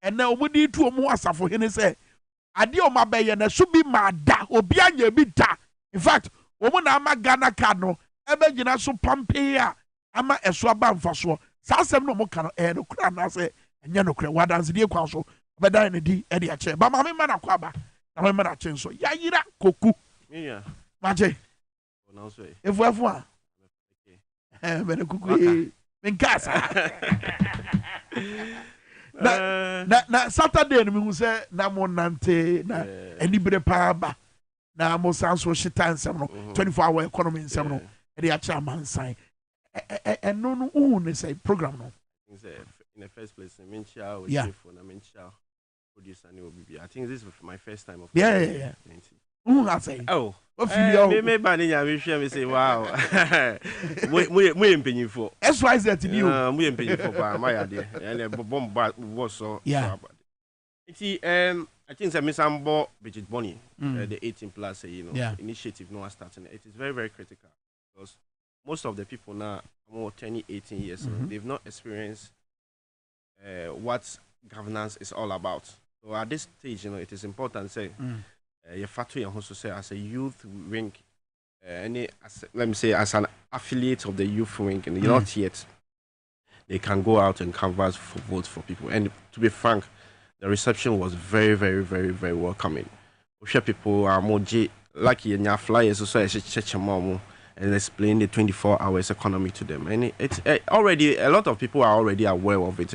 and now we need to more for him say adio mabe na should be mada obi anya bi da in fact woman ama Ghana card no ebe gina so pampe a ama eso aba mfaso sa asem no mo ka no no kura na say enya no kura wadanse die kwa so obeda ne di e de ache ba ma me ma na kwa ba na me ma na ache so ya yira koku yeah maje now so efu a me na kuku men kasa na Saturday no me say na mo nante na anibere pa ba na mo sanso shita nsem no 24-hour economy nsem no e dey acha man sign no no say program no in the first place mencha or for na mencha producer ni obi I think this is my first time of yeah I say oh me ba ni nya me hwe me say wow mo empenyifo SYZ ni o mo empenyifo pa ma ya de and bomb so I think that Miss Ambo Bridget Bonnie, the 18 plus, initiative now starting. It is very, very critical because most of the people now more 10, 18 years, they've not experienced what governance is all about. So at this stage, it is important to say, your factory and also say as a youth wing, let me say as an affiliate of the youth wing, and not yet, they can go out and canvass for votes for people. And to be frank, the reception was very, very, very, very welcoming. I'm sure people are more lucky in your flyers, so I should check them and explain the 24 hours economy to them. And it's already, a lot of people are already aware of it.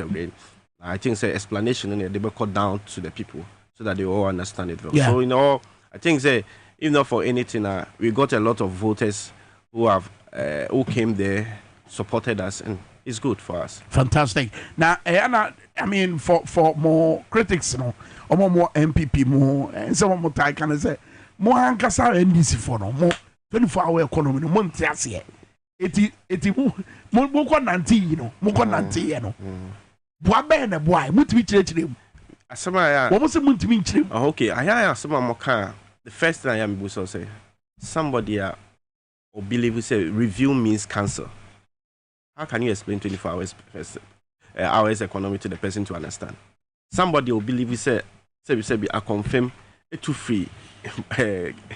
I think the explanation and they will cut down to the people so that they all understand it well. Yeah. So, I think if not for anything, we got a lot of voters who came there, supported us, and it's good for us. Fantastic. Now, I mean, for more critics, or more MPP, more, and some more time can say, more Hankasa NDC for no more 24-hour economy, no more Tiasia. It more 19, more 19, Boabe and a boy, Muti him. What was a Muti him? Okay, I have some more car. The first thing I am Busso say, somebody or believe we say review means cancel. How can you explain 24 hours economy to the person to understand? Somebody will believe we say I confirm it too free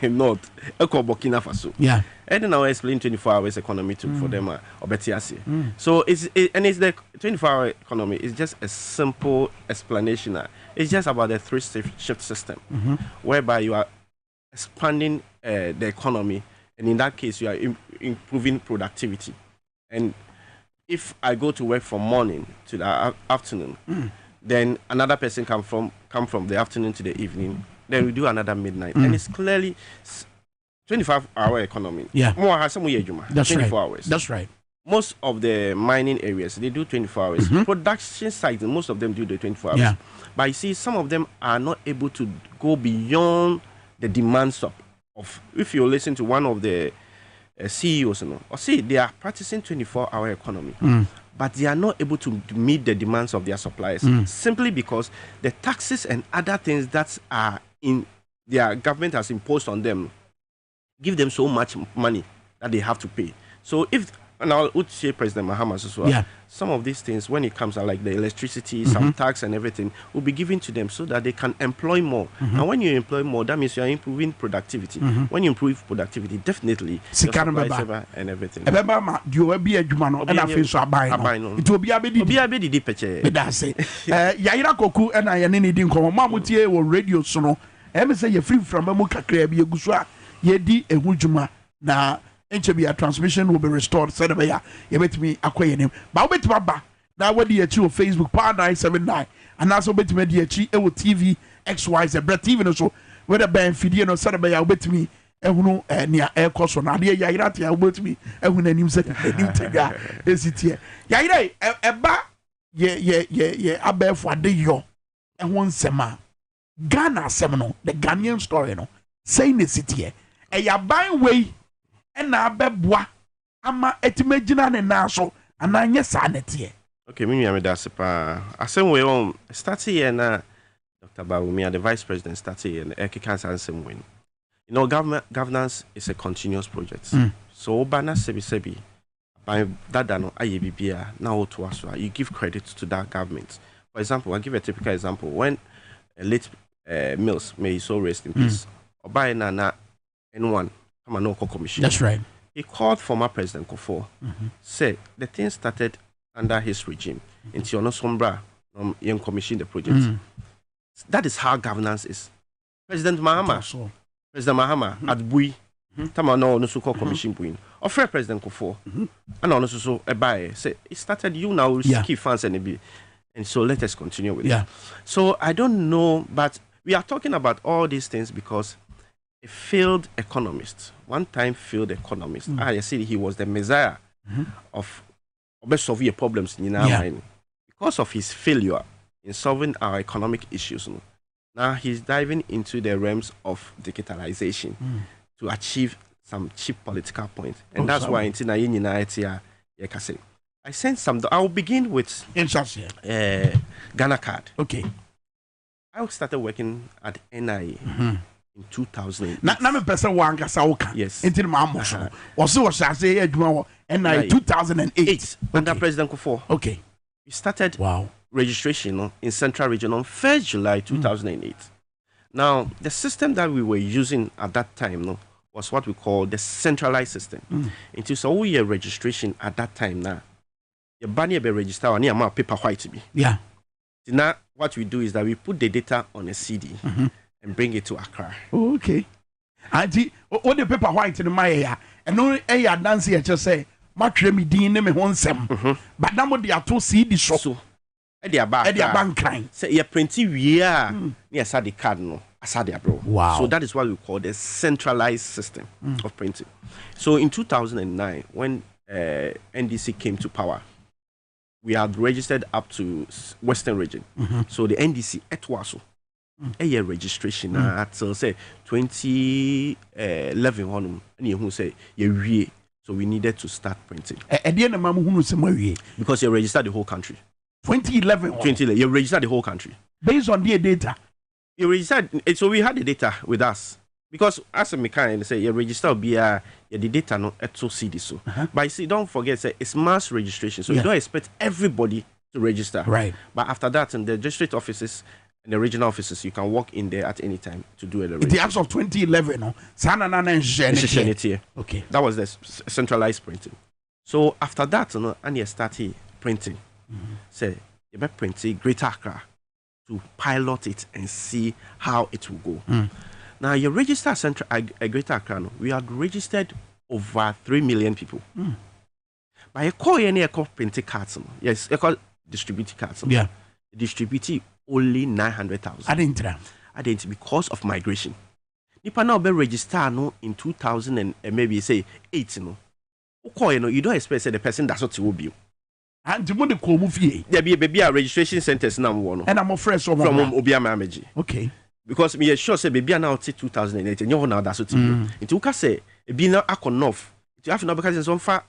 not a Burkina Faso. Yeah. And then I'll explain 24 hours economy for them or Betiasi. So it's the 24-hour economy is just a simple explanation. It's just about the three-shift system, whereby you are expanding the economy, and in that case you are improving productivity. And if I go to work from morning to the afternoon, then another person come from the afternoon to the evening. Then we do another midnight, and it's clearly 25-hour economy. Yeah, more has some That's 24 right. hours. That's right. Most of the mining areas they do 24 hours. Production sites, most of them do the 24 hours. Yeah. But you see, some of them are not able to go beyond the demands of. If you listen to one of the CEOs, they are practicing 24-hour economy, but they are not able to meet the demands of their suppliers simply because the taxes and other things that are in their government has imposed on them give them so much money that they have to pay. So if and I would say President Mahamas as well. Some of these things, when it comes to like the electricity, some tax and everything, will be given to them so that they can employ more. And when you employ more, that means you are improving productivity. When you improve productivity, definitely and everything. You will be a Jumano and I feel so abide. It will be a bit picture. Yaira Koku and I didn't come. Mamutie or radio sono. I say you're free from a muka crab, you guswa, ye di a wujuma na. HBA transmission will be restored. Said you bet me acquaint him. But bet Baba that what the on Facebook power 979 and also bet me the TV XYZ Brett TV so whether band Fidiano said by bet me near air cost on idea Yairati I bet me and when a new set is it here. Yaira a ba yeah I bear for the yo and one sema Ghana seminal the Ghanaian story no saying the city here a ya buying way. And now, Bebwa, ama etimejina ne naso, and I yes, sanity. Okay, me, I'm a I say we on start here na Dr. Bawumia, the Vice President, started here, and Eki cancer and same win. You know, governance is a continuous project. So, Obana Sebi, by that, no, IABBA, now to us, you give credit to that government. For example, I'll give a typical example. When a late Mills, may he so rest in peace, or by Nana N1, come on, no commission. That's right. He called former President Kufuor, said the thing started under his regime. Into no sombra, young commission the project. That is how governance is. President Mahama at Bui, Tamano no so called commission Buin, or Fair President Kufuor, and also so a buy. Say it started you now keep funds and so let us continue with it. So I don't know, but we are talking about all these things because a failed economist, one-time failed economist, I said he was the messiah of solving problems in our mind. Because of his failure in solving our economic issues, now he's diving into the realms of digitalization to achieve some cheap political point. And that's why I sent some. I'll begin with Ghana card. Okay. I started working at NIA in 2008. Na person wanga sauka. Yes. Until Mamoso. Also was say NIA 2008 under President Kufuor. Okay. We started registration in Central Region on 1st July 2008. Now, the system that we were using at that time was what we call the centralized system. It is all year registration at that time now. Your banner be registered on your paper white to be. Yeah. Now, what we do is that we put the data on a CD and bring it to Accra. Oh, okay. Auntie, all the paper white in my area, and no air dance here just say, Match me dean me one sem. But now they are two CD so. Eddie bank kind. Say your printy we are near Sadi card no. Asadia bro. Wow. So that is what we call the centralized system of printing. So in 2009, when NDC came to power, we had registered up to Western Region. So the NDC etwaso a year registration at say 2011 honum and you say ye so we needed to start printing. Because you registered the whole country. 2011. You registered the whole country. Based on the data. You registered, so we had the data with us. Because as a mechanic, say you register the data no at so CD so. But you see, don't forget, say it's mass registration. So you don't expect everybody to register. Right. But after that, in the district offices and the regional offices, you can walk in there at any time to do a registration. The acts of 2011, okay. That was the centralized printing. So after that, and you started printing. Say you better print Greater Accra to pilot it and see how it will go. Now you register Greater Accra, we had registered over 3 million people. But you call any printing cards, yes, you call distributing cards. Yeah, distributing only 900,000. I didn't because of migration. Nipa now be register in 2000 and maybe say 8 you don't expect the person that's what will be. And the there be a registration centers now and I'm afraid from Obiama Ameji. Okay. Because me sure say baby now till 2008 and you now that's what you it will say be now akonof you have no because it's on far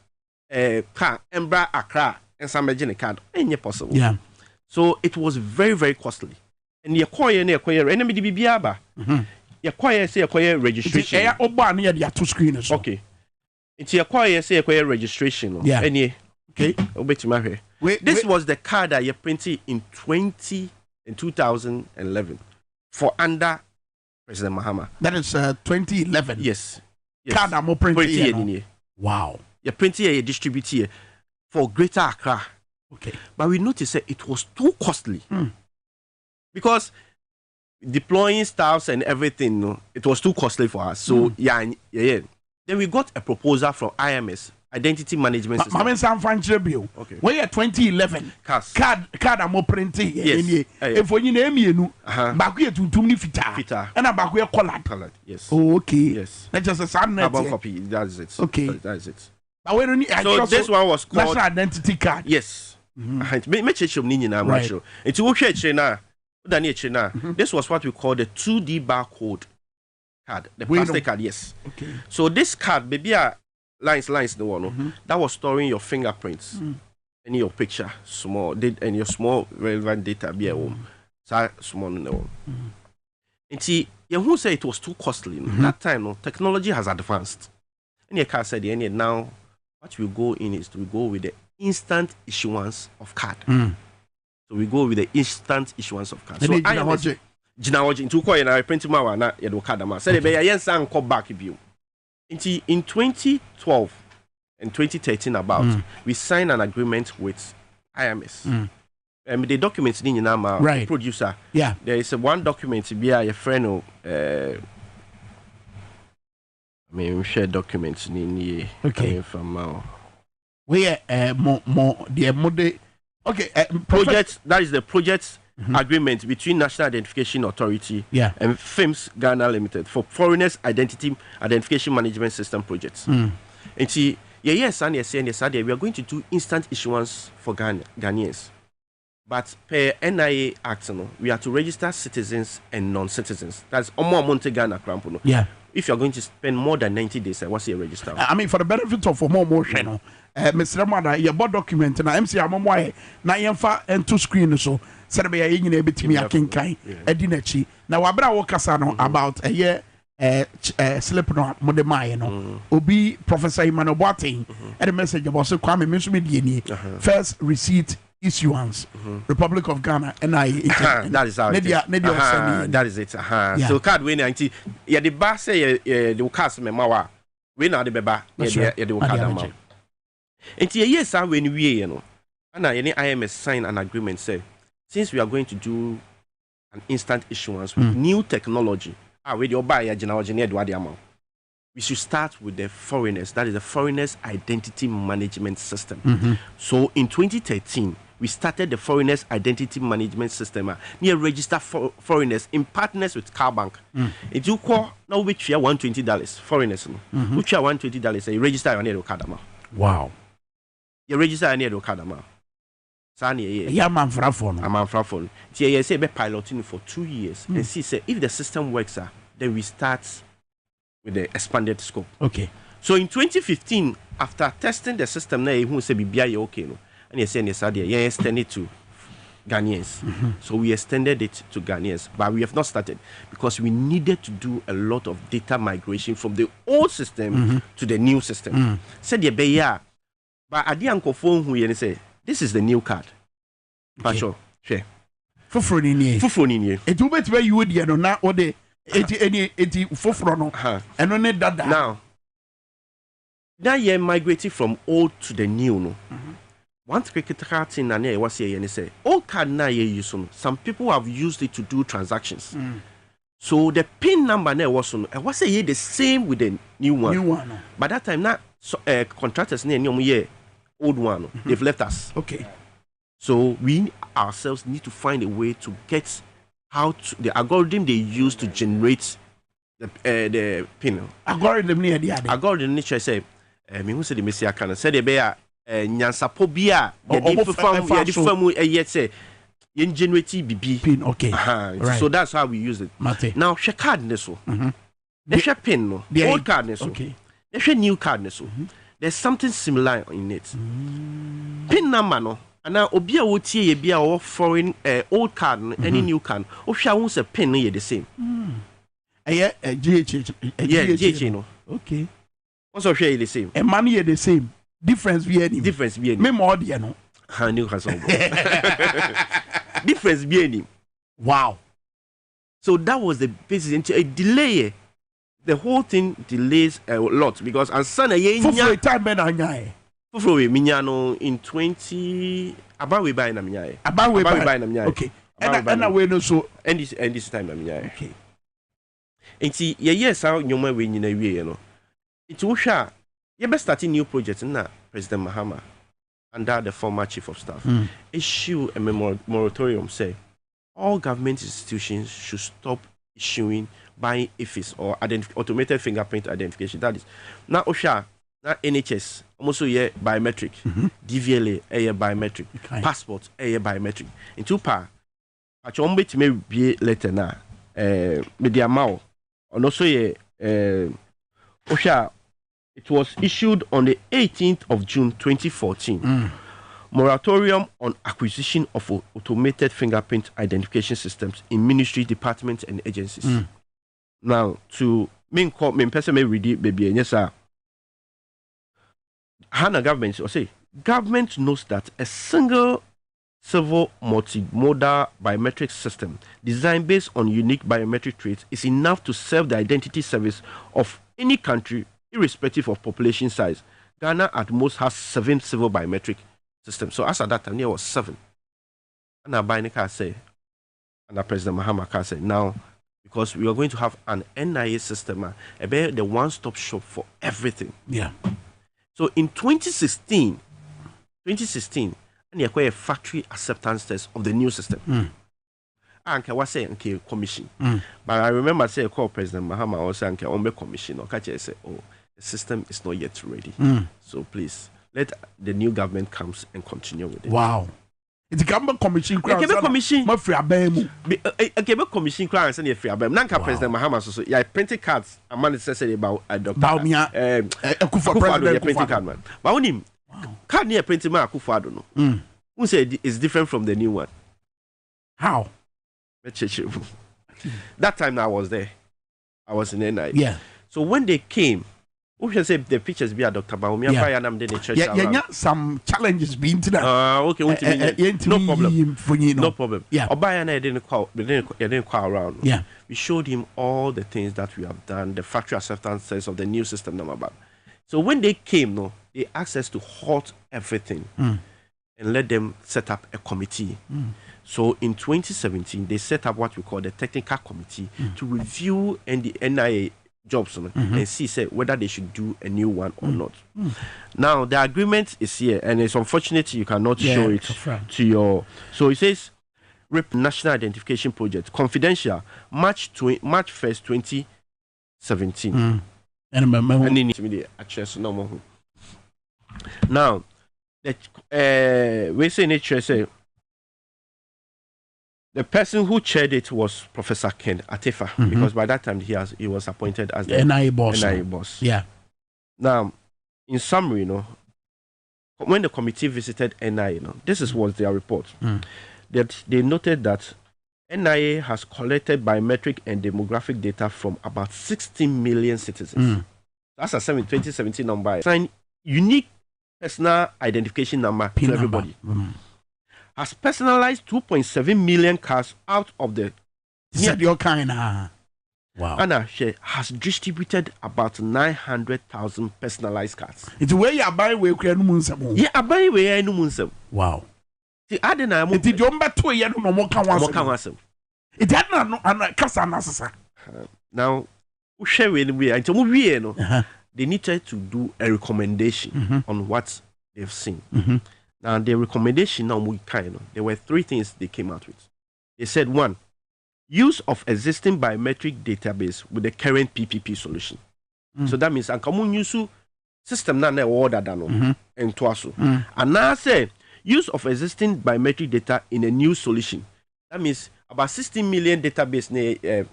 car embra Accra and some Virginia card any possible. Yeah. So it was very, very costly. And you acquire enemy the biaba. You acquire say acquire registration. Near 2 screens. Okay. It's acquire say acquire registration. Yeah. Any okay. This was the card that you printed in 2011 for under President Mahama. That is 2011. Yes. Card I'm printing. Wow. You printed a distributor for Greater Accra. Okay. But we noticed that it was too costly. Because deploying staffs and everything, it was too costly for us. So yeah. Then we got a proposal from IMS. Identity management system. Okay. Where 2011 card I'm printing. Yes. If you name you back here to fita and back here colored. Yes. Oh, okay. Yes. That's just a sound copy. That's it. Okay. That's it. So this one was called national identity card. Yes. Right. This was what we call the 2D barcode card, the plastic card. Yes. Okay. So this card, maybe lines the one that was storing your fingerprints and your picture small and your small relevant data be small in the one. And see, you who say it was too costly that time. Technology has advanced, and you can't say the now. What we go in is we go with the instant issuance of card. So we go with the instant issuance of cards. So IMS Jinawoji into coin and I print my one at Yadokadama. Said the yes and come back view. In 2012 and 2013 about we signed an agreement with IMS. The documents in Nama producer. Yeah. There is one document via a friend of share documents in okay from now. Where more the mode okay project that is the project agreement between National Identification Authority and FIMS Ghana Limited for Foreigners Identification Management System projects. And see, yes, and yes, we are going to do instant issuance for Ghanaians. But per NIA Act, we are to register citizens and non-citizens. That's Oman Atenase. Yeah. If you are going to spend more than 90 days, what's your register? I mean, for the benefit of more channel, Mr. Ramada, your board document and MC Amamway, Nayanfa and two screens so. Saturday, you know, between me a king kai, a dinnerchi. Now, Abra Wakasano about a year slip on Modemai, Obi Professor Emmanuel Boateng, and a message about so Kwame Mesumidi, first receipt issuance, Republic of Ghana, and that is how that is it. So, card winning, auntie, yeah, the bar say the cast me mawa, we know the beba, yeah, and yes, I when we, you know, and any IMS sign an agreement say. Since we are going to do an instant issuance with new technology, we should start with the foreigners. That is the Foreigners Identity Management System. So in 2013, we started the Foreigners Identity Management System. Near register for foreigners in partners with Car Bank. If you call now, which are $120 foreigners, which are $120, you register on your Kadama. Wow. You register on your Kadama. Yeah, man, for a phone. I'm on phone. Say be piloting for 2 years and see say if the system works, then we start with the expanded scope. Okay. So in 2015, after testing the system, now who say be okay, no, and you say you extend it to Ghanaians. So we extended it to Ghanaians, but we have not started because we needed to do a lot of data migration from the old system to the new system. Said you be but I didn't phone who you say. This is the new card. Okay. Sure. Fufro ni. It will be where you would know now or the 80 fufro no. And only that. Now you migrated from old to the new no. One critical thing and was here and say old card now you use some people have used it to do transactions. So the PIN number now was on. I was say the same with the new one. By that time now contractors near old one, they've left us. Okay. So we ourselves need to find a way to get how to, the algorithm they use to generate the PIN. Algorithm near the other. Algorithm nature say, me who said the Messiah can say the bear nyansapobia the firm yet say in generate BB PIN. Okay. Right. So that's how we use it. Mate. Now share card neso. They share PIN no. The old card neso. Okay. They share new card neso. There's something similar in it. PIN number no, and now obia wotie ye bia or foreign old card any new card. Osha won't say PIN no the same. GH no. Okay. Also share the same. And money the same. Difference be any. Me more dear no. New has difference be any. Wow. So that was the basis into a delay. The whole thing delays a lot because and son for time ben anyae for minyano in 20 about we buy na minyae about we buy na minyae. Okay. And we no so and this time na minyae. Okay. Enti yes how nyoma we nyina wie no it wo hwa ye be starting new project na President Mahama under the former chief of staff issue a moratorium say all government institutions should stop issuing buying IFIS or automated fingerprint identification. That is now OSHA, now NHS, almost a biometric, DVLA, a biometric, passport, a biometric. In two pa, I chombe to me be later now, media mao, and also OSHA. It was issued on the 18th of June 2014. Moratorium on acquisition of automated fingerprint identification systems in ministry, departments, and agencies. Now, to main person may read it, baby, and yes, sir. Hana government or say government knows that a single civil multimodal biometric system designed based on unique biometric traits is enough to serve the identity service of any country, irrespective of population size. Ghana at most has 7 civil biometric systems. So as at that time, there was 7. And Abaineka say, and President Mahama said, now, because we are going to have an NIA system, the one-stop shop for everything. Yeah. So in 2016, and you acquire a factory acceptance test of the new system. And I was saying, okay, commission. But I remember saying, I called President Mahama, I was saying, okay, commission. Or say, oh, the system is not yet ready. So please, let the new government come and continue with it. Wow. It's a government commission. Commission. My free abem. A commission crown and a free abem. Nanka President Mahama so yeah, printed cards. A man says about Dr. Baumia. Akufo-Addo printing card man. But when him card near printing man Akufo-Addo no. Who said it's different from the new one? How? That time I was there. I was in NI. Yeah. So when they came, who can say the pictures be a Dr. Baumia? Yeah, some challenges being to that. Okay, no problem. No problem. Yeah. Obayana didn't call around. Yeah. We showed him all the things that we have done, the factory acceptance test of the new system number. So when they came, they asked us to halt everything and let them set up a committee. So in 2017, they set up what we call the technical committee to review the NIA jobs and see whether they should do a new one or not. Now the agreement is here, and it's unfortunate you cannot show it to your. So it says, RIP National Identification Project, confidential, March 1st, 2017. Now, we say nature say. The person who chaired it was Professor Ken Atefa, because by that time he was appointed as the NIA boss. Yeah. Now, in summary, when the committee visited NIA, this was their report. That they noted that NIA has collected biometric and demographic data from about 16 million citizens. That's a 2017 number. Signed unique personal identification number to everybody. Has personalized 2.7 million cards out of the. Your kind. Wow. Anna has distributed about 900,000 personalized cards. It's where you buy where you can. Yeah, I buy where you can. Wow. See, I didn't know. It is your back to you no more. It had not Casa. Now, we share with me until we they needed to do a recommendation on what they've seen. Now, the recommendation there were 3 things they came out with. They said, 1, use of existing biometric database with the current PPP solution. So that means an common use system na order than and twaso. And now say use of existing biometric data in a new solution. That means about 16 million database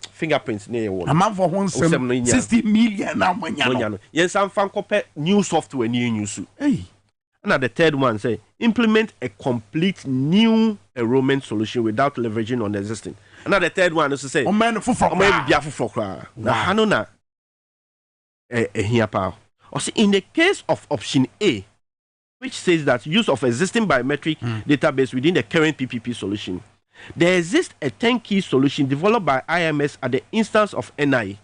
fingerprints ne a man for 60 million now. Yes, some fan compare new software new use. Hey. And the third one say implement a complete new enrollment solution without leveraging on the existing. And the third one is to say in the case of option A, which says that use of existing biometric database within the current PPP solution, there exists a 10-key solution developed by IMS at the instance of NIA.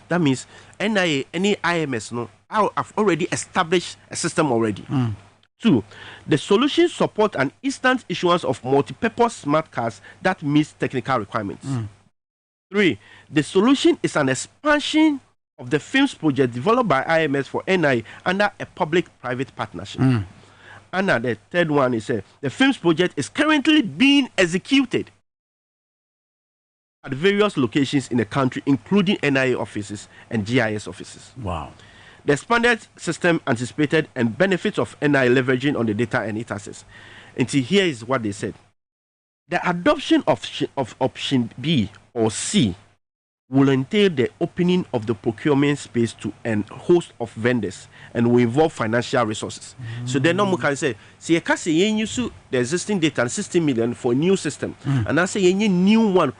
That means NIA, any IMS, have already established a system already. 2, the solution supports an instant issuance of multi-purpose smart cards that meets technical requirements. 3, the solution is an expansion of the FIMS project developed by IMS for NIA under a public-private partnership. And the third one is the FIMS project is currently being executed at various locations in the country, including NIA offices and GIS offices. Wow. The expanded system anticipated and benefits of NI leveraging on the data and its access. And see, here is what they said. The adoption of option B or C will entail the opening of the procurement space to a host of vendors and will involve financial resources. So then no more can say, see, I can say you use the existing data and 60 million for a new system. And I say you new one,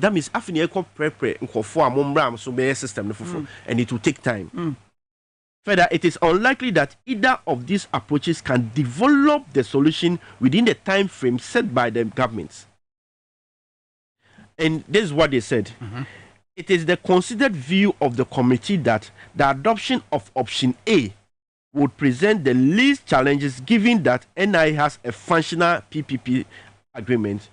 that means after you prepare for a system and it will take time. Further, it is unlikely that either of these approaches can develop the solution within the time frame set by the governments. And this is what they said. It is the considered view of the committee that the adoption of option A would present the least challenges given that NI has a functional PPP agreement.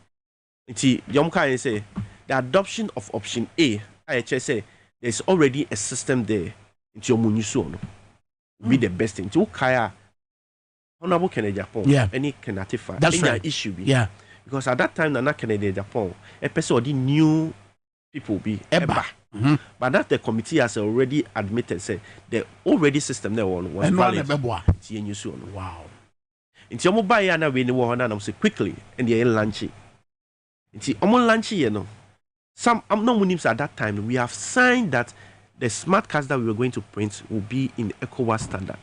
The adoption of option A, I say there's already a system there. Be the best thing. Honorable Kennedy Japan, any Kenatifa, that's right. Issue. Yeah. Because at that time, Nana Kennedy Japan, a person already knew people be Eba. But that the committee has already admitted, say the already system there was valid. Wow. Into your mobile and we know and say quickly and the lunchy. Into lunchy, you know. Some names at that time we have signed that the smart cards that we were going to print will be in ECOWAS standard.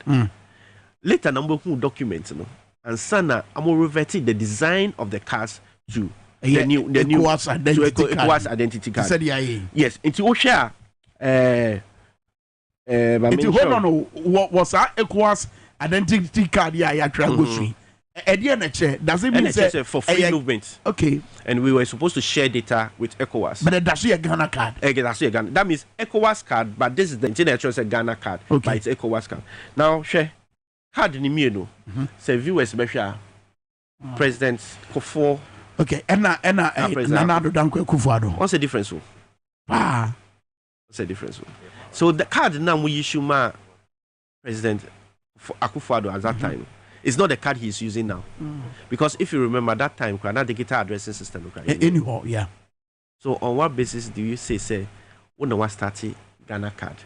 Later, number who documents, you know, and Sana, I'm reverting the design of the cards to the new ECOWAS identity card. Yes, into Osha. What was our ECOWAS identity card? Yeah, does it mean for free movement? Okay. And we were supposed to share data with ECOWAS. But that's a Ghana card. That means ECOWAS card, but this is the international Ghana card. Okay. But it's ECOWAS card. Now, share card in the say viewers special President Kofo. Okay, Nana Danko Kufuado. What's the difference? What's the difference? So the card now we issue President Akufo-Addo at that time. It's not the card he's using now. Because if you remember that time, not the guitar addressing system. Anymore, yeah. So on what basis do you say when the one started Ghana card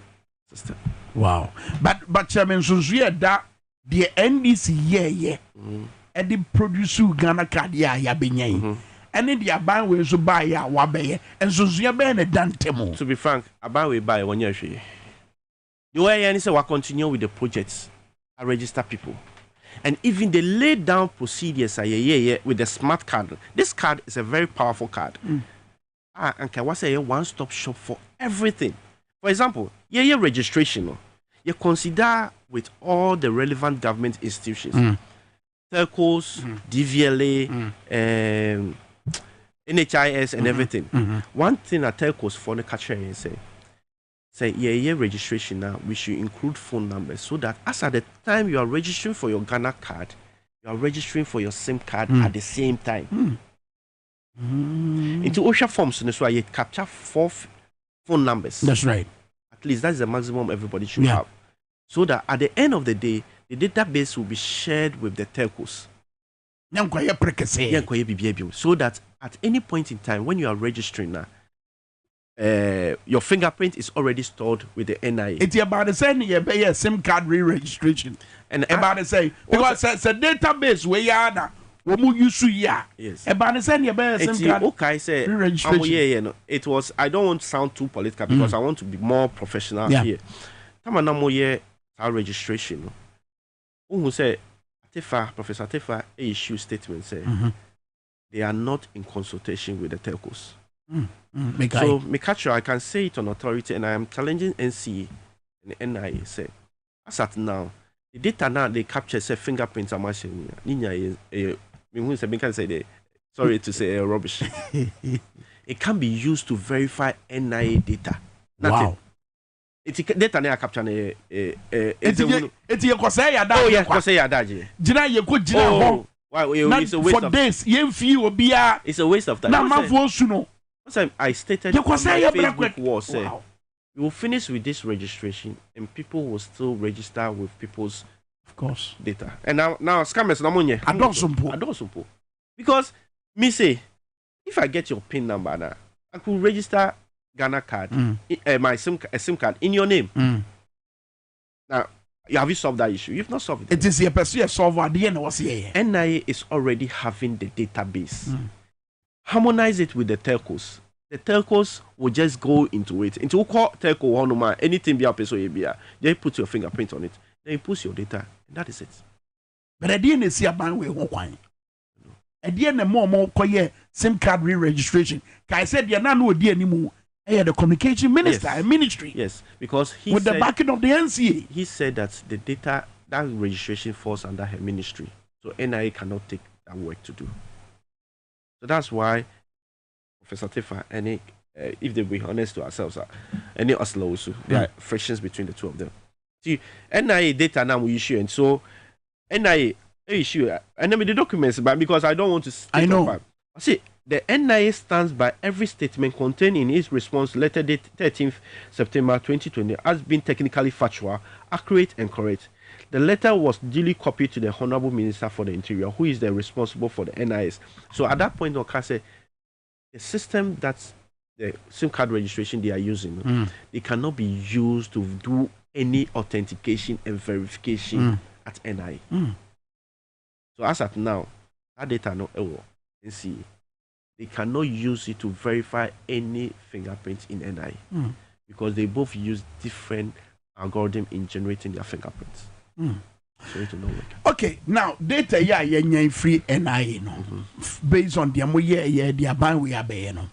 system? Wow. But Chairman Suzuya that the NDC and the produce Ghana card and in the aban way so buy ya wabe and Suzuya ben a dantemo. To be frank, aban we buy 1 year. The way I say we continue with the projects, I register people. And even they lay down procedures with the smart card. This card is a very powerful card. And can say a one-stop shop for everything. For example, registration. You consider with all the relevant government institutions, telcos, DVLA, NHIS, and everything. One thing that telcos for the catcher is say registration now, we should include phone numbers so that as at the time you are registering for your Ghana card, you are registering for your SIM card at the same time. Into OSHA forms, so you capture 4 phone numbers. That's right. At least that's the maximum everybody should have. So that at the end of the day, the database will be shared with the telcos. So that at any point in time, when you are registering now, your fingerprint is already stored with the NIA. It's about the same a SIM card re-registration. And about the same because it's a database where you are now. Yes. About the same SIM card re-registration. It was. I don't want to sound too political because I want to be more professional here. Tamana our registration. Who say Professor Tefa issue statement say they are not in consultation with the telcos. So, Mikacho, I can say it on authority, and I am challenging NC and NIA. Say, as at now, the data now they capture say fingerprints are machine. Sorry to say rubbish. It can be used to verify NIA data. Nothing. Wow. It's data now capture it's your Kosea. Oh yeah, Kosea Daji. Jina you could Jina. Wow, it's a waste for of days. It's a waste of time. I stated on my Facebook wall, say, we will finish with this registration and people will still register with people's data. And now scammers, I don't support. Because me say, if I get your PIN number now, I could register Ghana card, my SIM card in your name. Now, have you solved that issue? You've not solved it. It is a person solver at the end of the NIA is already having the database. Harmonize it with the telcos. The telcos will just go into it. Into telco one anything be up so they put your fingerprint on it. Then you put your data, and that is it. But at the end, it's a ban way one. At the end, more SIM card re-registration. I said you're not no idea anymore. the communication minister and ministry. Yes, because he with said, the backing of the NCA. He said that the data, that registration falls under her ministry. So NIA cannot take that work to do. So that's why Professor Tifa, any if they be honest to ourselves, any us also, there are frictions between the two of them. See, NIA data now we issue, and so NIA issue, and then with the documents, but because I don't want to. I know. See, the NIA stands by every statement contained in its response letter date 13th September 2020 has been technically factual, accurate, and correct. The letter was duly copied to the Honorable Minister for the Interior, who is the responsible for the NIS. So at that point, Oka said, the system that's the SIM card registration they are using, they cannot be used to do any authentication and verification at NIA. So as at now, that data no error. See, they cannot use it to verify any fingerprint in NIA because they both use different algorithm in generating their fingerprints. So it will not work. Okay, now data free NIA no based on the the ban we are no.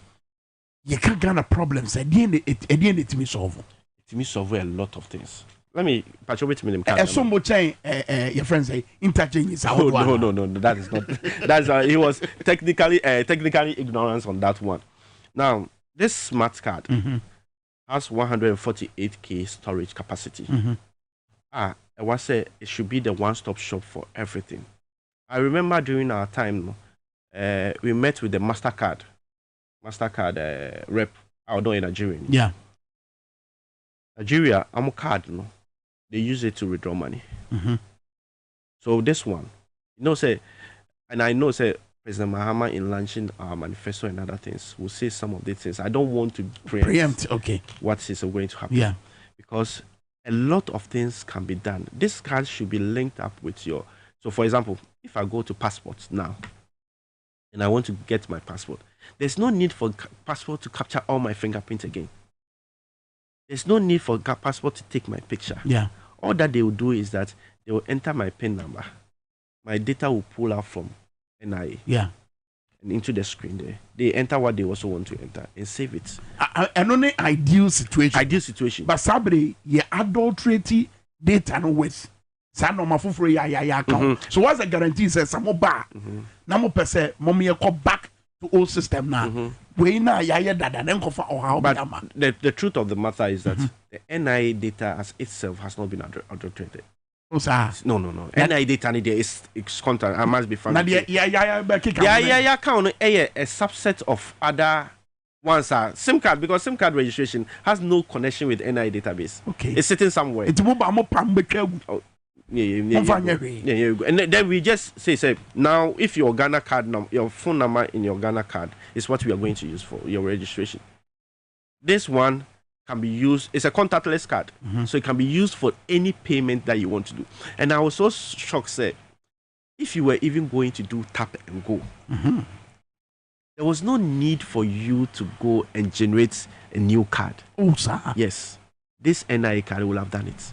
You can't get a problems at the end it me solve. It me solve a lot of things. Let me patch over to me. So much your friends say interchange is no, that is not. That's he was technically ignorance on that one. Now this smart card has 148K storage capacity. I was say it should be the one-stop shop for everything. I remember during our time, we met with the MasterCard rep out in Nigeria. Yeah. Nigeria, I'm a card, no. They use it to withdraw money. So this one, say, and I know, say, President Mahama in launching our manifesto and other things will say some of these things. I don't want to preempt what is going to happen. Yeah. Because a lot of things can be done. This card should be linked up with your. So, for example, if I go to passports now, and I want to get my passport, there's no need for passport to capture all my fingerprints again. There's no need for passport to take my picture. Yeah. All that they will do is that they will enter my PIN number. My data will pull out from NIA. Yeah. And into the screen there. They enter what they also want to enter and save it. And only ideal situation. Ideal situation. But sabri, ye adulterate data no with. So what's the guarantee? Says some more bar. Namo per se, mommy call back to old system now. We na yaya dada then cover or how. But the truth of the matter is that the NIA data as itself has not been adulterated. No. NIA data is content. I must be frank. Yeah, count a subset of other ones are SIM card because SIM card registration has no connection with NIA database. Okay, it's sitting somewhere. It's and then we just say now if your Ghana card your phone number in your Ghana card is what we are going to use for your registration. This one can be used, it's a contactless card, so it can be used for any payment that you want to do. And I was so shocked, say, if you were even going to do tap and go, there was no need for you to go and generate a new card. Oh, sir. Yes, this NIA card will have done it.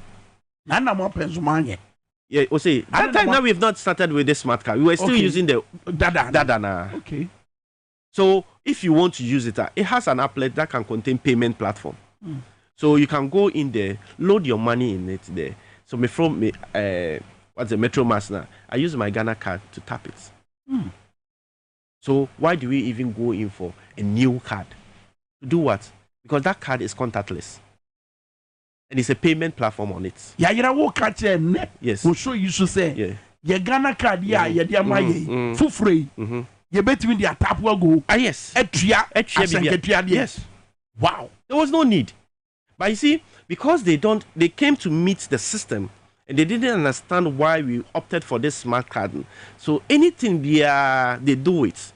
Yeah, say that time now we have not started with this smart card. We were still using the Dada. Okay. So if you want to use it, it has an applet that can contain payment platform. So you can go in there, load your money in it there. So what's the Metro Mass now? I use my Ghana card to tap it. So why do we even go in for a new card? To do what? Because that card is contactless. And it's a payment platform on it. Yeah, you know catch a net. Yes. We'll show you to say. Yeah. Your Ghana card, for free. You bet me the tap will go. Yes. Yes. Wow. There was no need. But you see, because they came to meet the system and they didn't understand why we opted for this smart card. So anything they do it.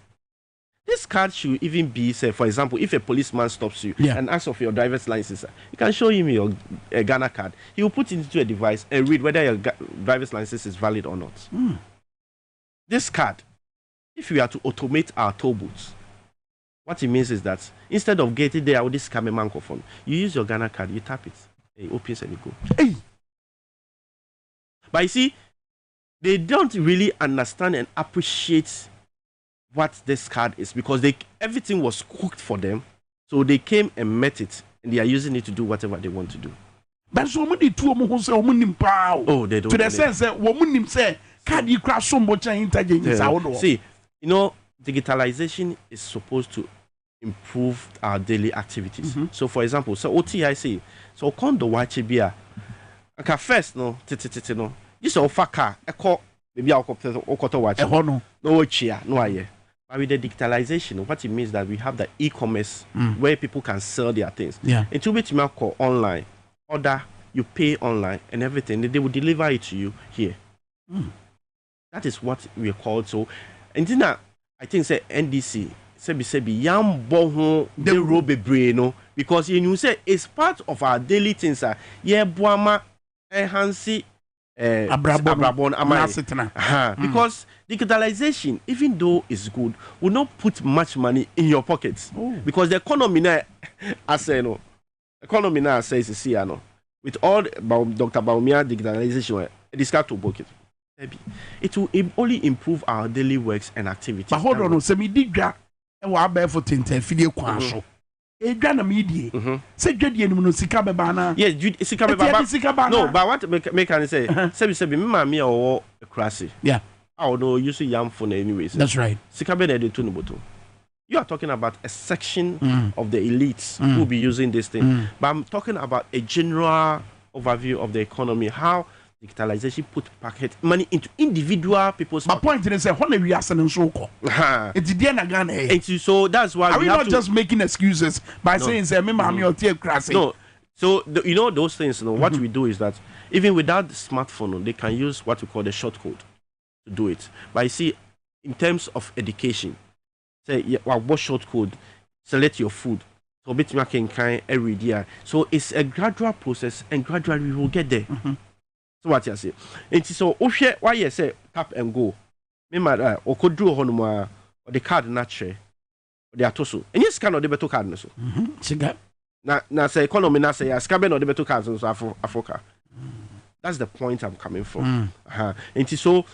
This card should even be, say, for example, if a policeman stops you and asks for your driver's license, you can show him your Ghana card. He will put it into a device and read whether your driver's license is valid or not. This card, if we are to automate our toll booths, what it means is that instead of getting there with this camera microphone, you use your Ghana card, you tap it, it opens and you go. Hey. But you see, they don't really understand and appreciate what this card is because everything was cooked for them So they came and met it, and they are using it to do whatever they want to do. But so many two who say oh, they don't. To the sense that woman say, can you crash so much intelligence? See, you know, digitalization is supposed to improve our daily activities. So, for example, so OTIC, so kondo wachi bia. Okay, first no, no. This offer car, a call maybe I'll to watch. No chia, no aye. But with the digitalization, what it means that we have the e-commerce where people can sell their things. Yeah. It will be to call online, order, you pay online and everything. They will deliver it to you here. That is what we are called. So, and then I think say NDC, sebi yam boho the robe brain, because you say it's part of our daily things. Yeah, boama enhance. Abrabon, because digitalization, even though it's good, will not put much money in your pockets. Because the economy now, I say no, economy now says no. With all Dr. Baumia digitalization, discard to book it. It will only improve our daily works and activities. But hold on, so me diga and what bear for tinted video quash. Edwana media. Say Jedi no sika beba na. Yes, sika beba. No, but what make can say? Say me mama or crasy. Yeah. I don't know use yam phone anyways. That's right. Sika be de tunu boto. You are talking about a section of the elites who will be using this thing. But I'm talking about a general overview of the economy, how digitalization put packet money into individual people's. My point is that when we are sending so called, it's the end again. So that's why are we not just making excuses by saying say me mama or tear crazy? No. So you know those things. You know, what we do is that even without the smartphone, they can use what we call the short code to do it. But you see, in terms of education, say what short code, select your food. So bit making kind every year. So it's a gradual process, and gradually we will get there. So what you say? And so why you say tap and go? Me mad or could do honoma or the card natural or the atoso. And yes, can or the better card so. Na say economy na say scaben or the better cards so Africa. That's the point I'm coming from. And so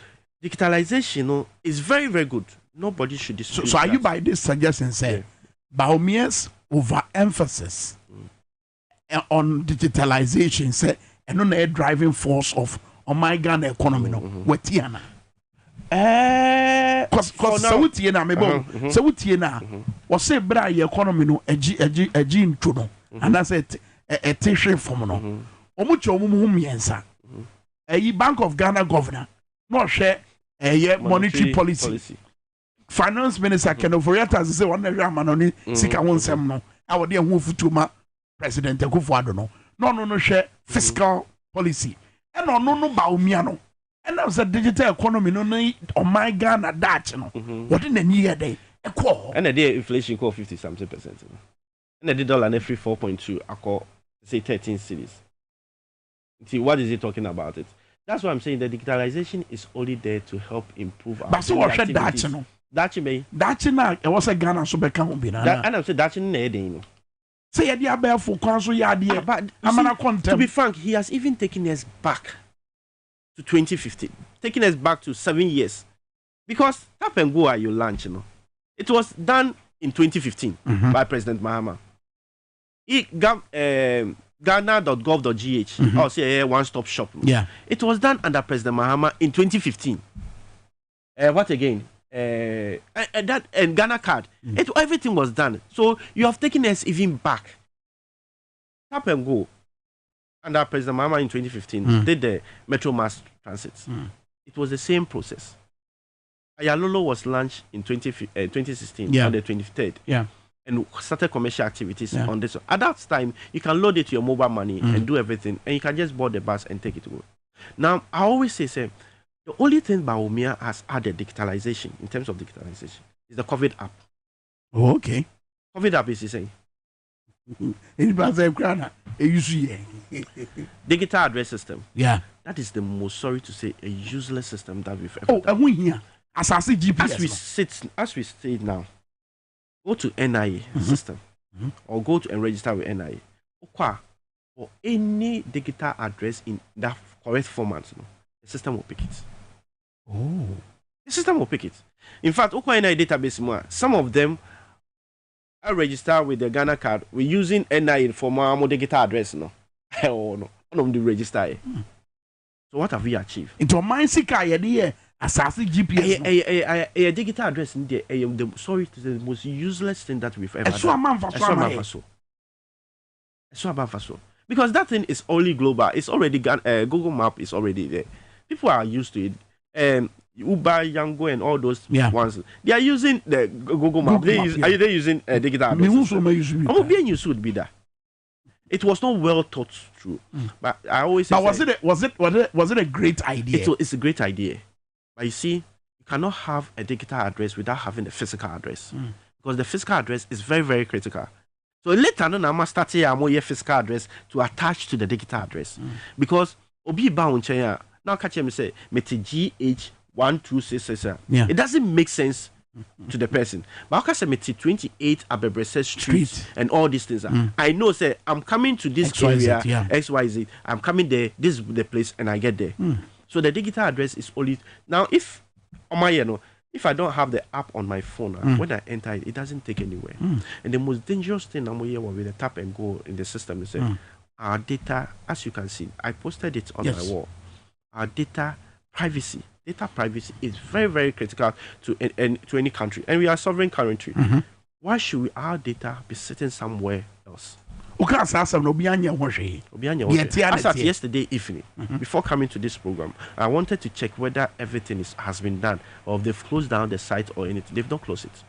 digitalization is very, very good. Nobody should dispute. So are you by this suggestion say Baumia's overemphasis on digitalization say and on a driving force of my Ghana economy wetiana cause sauti na mebo sauti na was say bra economy no agi nto no and that's it a tissue from no omucho omumu miensa Bank of Ghana governor no share monetary policy. Finance Minister Ken Oforiatta say one ramanoni sika wonsem no awo de hu futuma President Akufo-Addo no share fiscal policy and no Baumia no and now the digital economy no my Ghana Dutch no what in the year day and the day inflation call 50-something%, and the dollar every 4.2 I call say 13 cities. See what is he talking about it? That's why I'm saying the digitalization is only there to help improve our activities. Dutch na e was a Ghana so beka ho bi na and I'm saying Dutch na e dey no say ya dia be for kwan so ya dia amana content. To be frank, he has even taken us back to 2015, taking us back to 7 years, because tap and go you launch it was done in 2015 by President Mahama. Ghana.gov.gh or say one stop shop. Yeah, it was done under President Mahama in 2015. What again? That and Ghana card. Everything was done. So you have taken us even back. Tap and go. Under President Mahama in 2015 did the Metro Mass Transit. It was the same process. Ayalolo was launched in 2016 on the 23rd. Yeah. And started commercial activities on this. At that time, you can load it to your mobile money and do everything, and you can just board the bus and take it to go. Now, I always say, the only thing Baumia has added digitalization, in terms of digitalization, is the COVID app. Oh, okay. COVID app is saying. Digital address system. Yeah. That is the most, sorry to say, a useless system that we've ever done. Oh, here. As I say GPS. As we say now, go to NIA system or go to and register with NIA. For any digital address in that correct format, the system will pick it. Oh. The system will pick it. In fact, NIA database, some of them I register with the Ghana card. We're using NIN for my digital address, no. Hell no. I don't do register. So what have we achieved? Into my sika idea, assassin GPS. A digital address in there. Sorry to say, the most useless thing that we've ever done. So because that thing is only global. It's already Google Map is already there. People are used to it. Uber, Yango, and all those ones. They are using the Google Map. Are they using digital address? I'm being used to be that. It was not well thought through, but I always say. But was it a great idea? It's a great idea, but you see, you cannot have a digital address without having the physical address, because the physical address is very, very critical. So later on, I must start here a physical address to attach to the digital address, because obi bound now catch him say GH1266. It doesn't make sense to the person. But I can say 28 Abebrese Street and all these things. I know, say I'm coming to this area, XYZ. I'm coming there. This is the place, and I get there. So the digital address is only now. If if I don't have the app on my phone, when I enter it, it doesn't take anywhere. And the most dangerous thing I'm here with the tap and go in the system is our data. As you can see, I posted it on my wall. Our data privacy. Data privacy is very, very critical to any country, and we are a sovereign country. Why should our data be sitting somewhere else? As at yesterday evening, before coming to this program, I wanted to check whether everything has been done, or if they've closed down the site or anything. They've not closed it.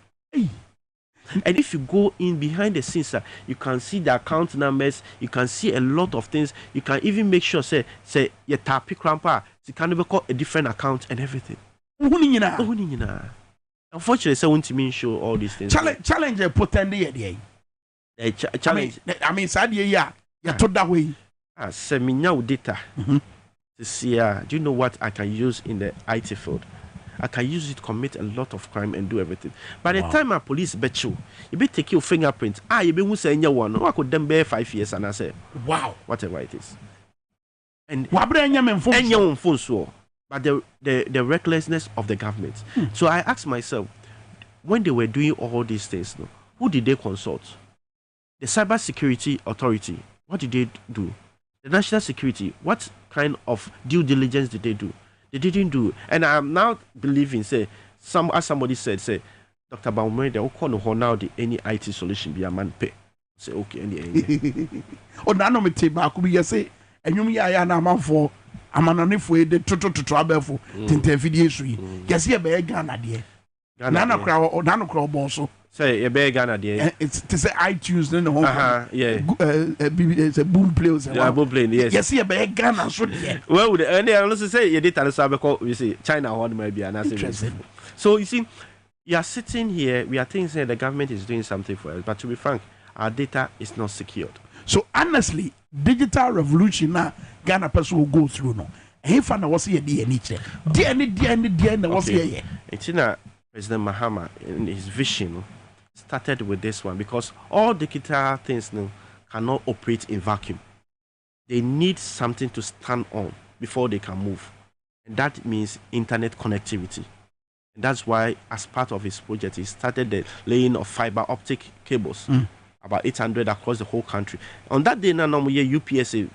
And if you go in behind the scenes, you can see the account numbers. You can see a lot of things. You can even make sure, say your tapi crampa. You can never call a different account and everything. Unfortunately, I won't mean show all these things. Challenge a potential. Challenge. I mean, Sadia, you told that way. Seminar data. To see, do you know what I can use in the IT field? I can use it to commit a lot of crime and do everything. By the time a police bet you be take your fingerprint. You be saying you one. I could then bear 5 years, and I say, wow, whatever it is. And but the recklessness of the government. So I asked myself, when they were doing all these things, who did they consult? The Cyber Security Authority. What did they do? The National Security. What kind of due diligence did they do? They didn't do. And I'm now believing, as somebody said, Dr. Baumé, they will call now the any IT solution be a man pay. Say okay, any. Oh, no, me take back. We say, and you are na man for a man on if we the to travel for tinte video. Yes, you be Ghana there. Nana crowd or Nano crowd also. Say a big Ghana there. It's to say iTunes, then the home. It's a boom players. Boom play, yes. Yes, you be Ghana. Well, and they also say you did tell we say China one might be an answer. So you see, you are sitting here, we are thinking the government is doing something for us, but to be frank, our data is not secured. So honestly, digital revolution now Ghana person will go through no. He found was here DNA was here. It's in President Mahama in his vision started with this one, because all digital things now cannot operate in vacuum. They need something to stand on before they can move, and that means internet connectivity. And that's why, as part of his project, he started the laying of fiber optic cables, about 800 across the whole country. On that day, UPSA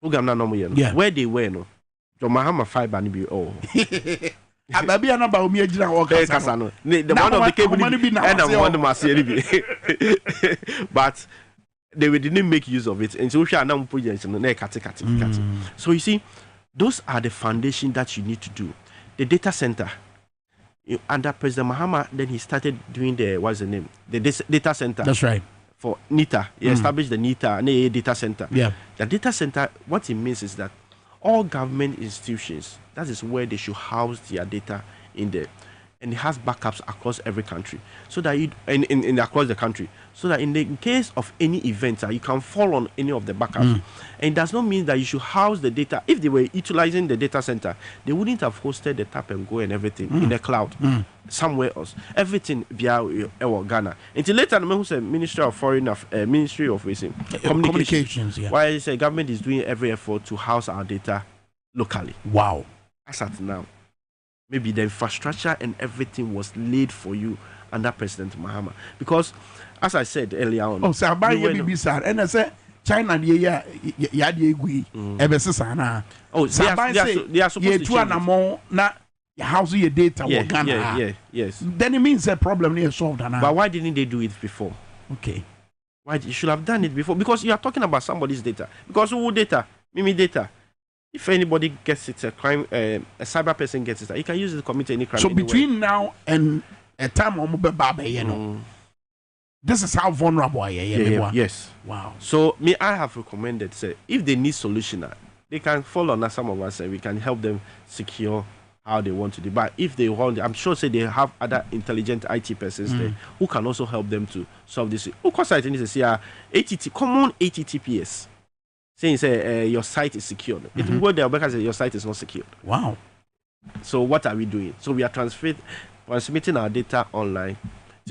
program where they were, no, John Mahama fiber be all. The one of the cable but they didn't make use of it, and so so you see, those are the foundation that you need to do. The data center under President Mahama, then he started doing the data center. That's right. For NITA, he established the NITA data center. The data center, what it means is that all government institutions, that is where they should house their data in there, and it has backups across every country, so that in across the country, so that in case of any event, you can fall on any of the backups. And it does not mean that you should house the data. If they were utilizing the data center, they wouldn't have hosted the tap and go and everything in the cloud somewhere else. Everything via Ghana. Until later, who said Ministry of Communications. Why I say government is doing every effort to house our data locally. Wow. As at now, maybe the infrastructure and everything was laid for you under President Mahama. Because, as I said earlier on, oh, so I buy a baby, sir, and I say China, yeah, Ebesana. Oh, they are supposed to change it. How's your data? Yes. Then it means a problem is solved. But why didn't they do it before? Okay. Why you should have done it before? Because you are talking about somebody's data. Because who data? Mimi data. If anybody gets it, a crime, a cyber person gets it, he can use it to commit any crime. So anywhere. Between now and a time on you know, this is how vulnerable I am. Yes. Wow. So I have recommended, say, if they need solution, they can follow on some of us, and we can help them secure how they want to do. But if they want, I'm sure say they have other intelligent IT persons there who can also help them to solve this. Of course, I think it's a common HTTPS saying say your site is secured. It will go there because your site is not secured. Wow. So what are we doing? So we are transmitting our data online.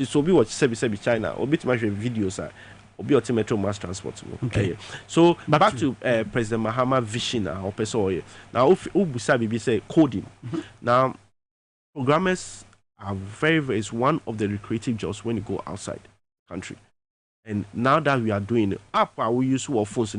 So we watch China or bit much videos obi oti metro mass transport. Okay. So back to President Mahama vision or person. Now ubusa bibi say coding. Now programmers are very is one of the lucrative jobs when you go outside the country. And now that we are doing it, app we use our phones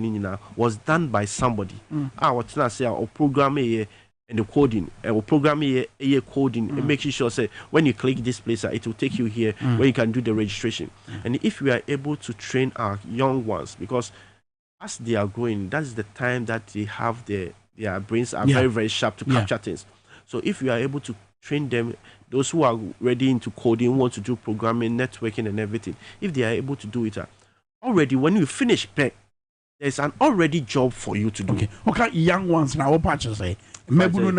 was done by somebody. What can I say? Or programming and the coding, or programming coding, and making sure say when you click this place, it will take you here where you can do the registration. And if we are able to train our young ones, because as they are growing, that's the time that they have their brains are very, very sharp to capture things. So if we are able to train them, those who are ready into coding, want to do programming, networking, and everything, if they are able to do it already, when you finish there's an already job for you to do. Okay, young ones now, what patches say? No. Because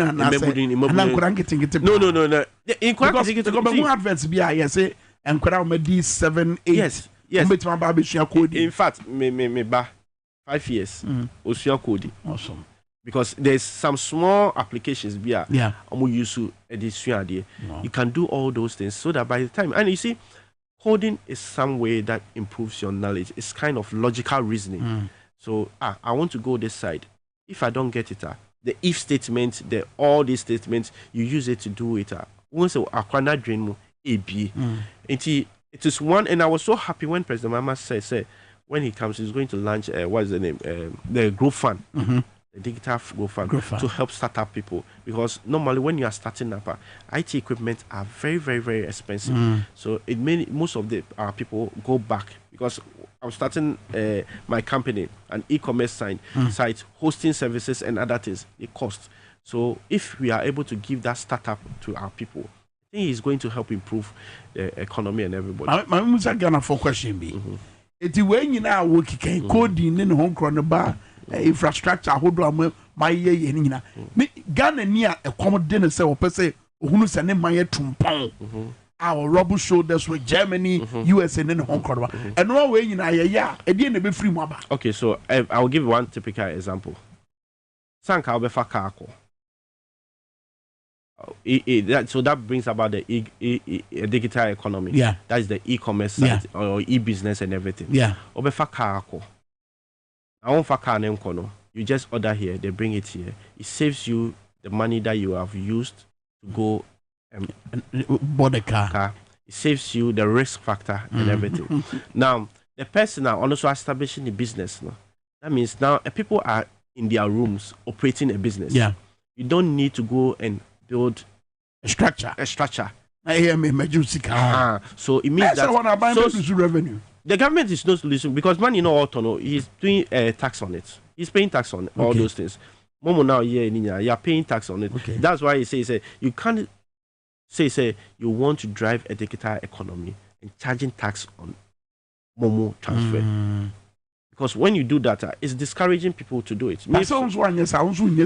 adverts be I say and could have 7, 8. Yes. In fact, me 5 years. Coding. Awesome. Because there's some small applications use to edit. You can do all those things so that by the time, and you see, coding is some way that improves your knowledge. It's kind of logical reasoning. So I want to go this side. If I don't get it, the if statement, all these statements, you use it to do it. Once I can't dream AB. It is one, and I was so happy when President Mahama said when he comes, he's going to launch what is the name? The Growth Fund. The digital growth fund to help startup people, because normally when you are starting up, IT equipment are very, very, very expensive. So it most of the people go back, because I'm starting my company, an e-commerce site, hosting services and other things. It costs. So if we are able to give that startup to our people, I think it's going to help improve the economy and everybody. My Musa Ghana for question be. It's when you now working coding in Hong Kong bar. Infrastructure hold on my ye nina me Ghana near a common dinner say or per se who send my tumpon our rubber shoulders with Germany, US and then Hong Kong and no way in a didn't be free mobile. Okay, so I'll give one typical example. Sanka Obefa Kako. So that brings about the digital economy. Yeah, that is the e-commerce site or e-business and everything. Yeah, Obefa Kako. You just order here, they bring it here. It saves you the money that you have used to go and buy the car. It saves you the risk factor and everything. Now, the person are also establishing the business. No? That means now people are in their rooms operating a business. Yeah. You don't need to go and build a structure. I am emergency car. So it means that revenue. The government is not losing because man, he's doing tax on it. He's paying tax on all those things. Momo now, you're paying tax on it. Okay. That's why he says you can't say you want to drive a digital economy and charging tax on Momo transfer. Because when you do that, it's discouraging people to do it. Sounds one yes, I also in